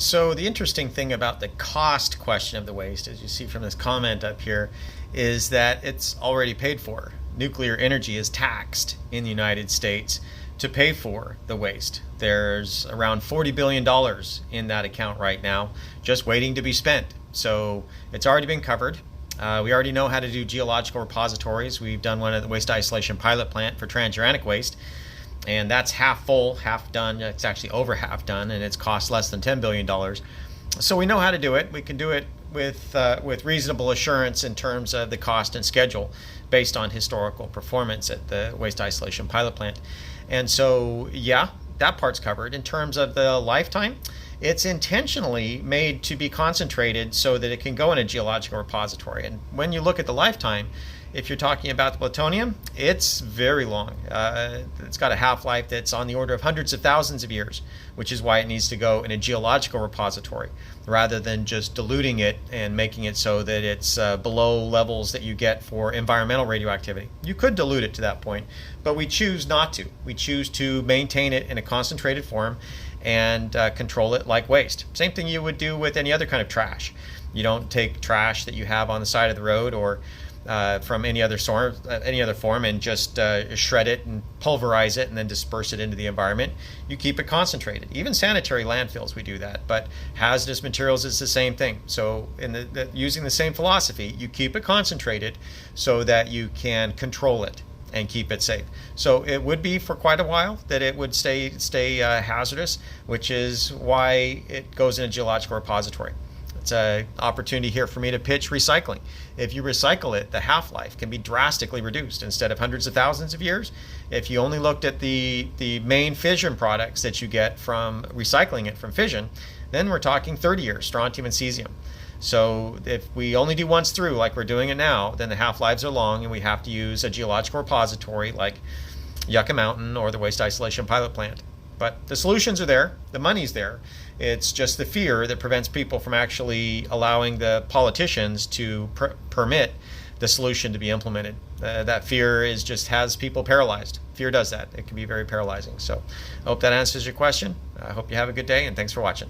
So the interesting thing about the cost question of the waste, as you see from this comment up here, is that it's already paid for. Nuclear energy is taxed in the United States to pay for the waste. There's around $40 billion in that account right now, just waiting to be spent. So it's already been covered. We already know how to do geological repositories. We've done one at the waste isolation pilot plant for transuranic waste, and that's half full, half done. It's actually over half done, and it's cost less than $10 billion. So we know how to do it. We can do it with reasonable assurance in terms of the cost and schedule based on historical performance at the waste isolation pilot plant. And so, yeah, that part's covered. In terms of the lifetime, it's intentionally made to be concentrated so that it can go in a geological repository. And when you look at the lifetime, if you're talking about the plutonium, it's very long. It's got a half-life that's on the order of hundreds of thousands of years, which is why it needs to go in a geological repository rather than just diluting it and making it so that it's below levels that you get for environmental radioactivity. You could dilute it to that point, but we choose not to. We choose to maintain it in a concentrated form and control it like waste. Same thing you would do with any other kind of trash. You don't take trash that you have on the side of the road or from any other form and just shred it and pulverize it and then disperse it into the environment. You keep it concentrated. Even sanitary landfills, we do that. But hazardous materials is the same thing. So using the same philosophy, you keep it concentrated so that you can control it and keep it safe. So it would be for quite a while that it would stay hazardous, which is why it goes in a geological repository. It's an opportunity here for me to pitch recycling. If you recycle it, the half-life can be drastically reduced. Instead of hundreds of thousands of years, if you only looked at the main fission products that you get from recycling it from fission, then we're talking 30 years, strontium and cesium. So if we only do once through like we're doing it now, then the half-lives are long and we have to use a geological repository like Yucca Mountain or the waste isolation pilot plant. But the solutions are there, the money's there. It's just the fear that prevents people from actually allowing the politicians to permit the solution to be implemented. That fear has people paralyzed. Fear does that. It can be very paralyzing. So I hope that answers your question. I hope you have a good day, and thanks for watching.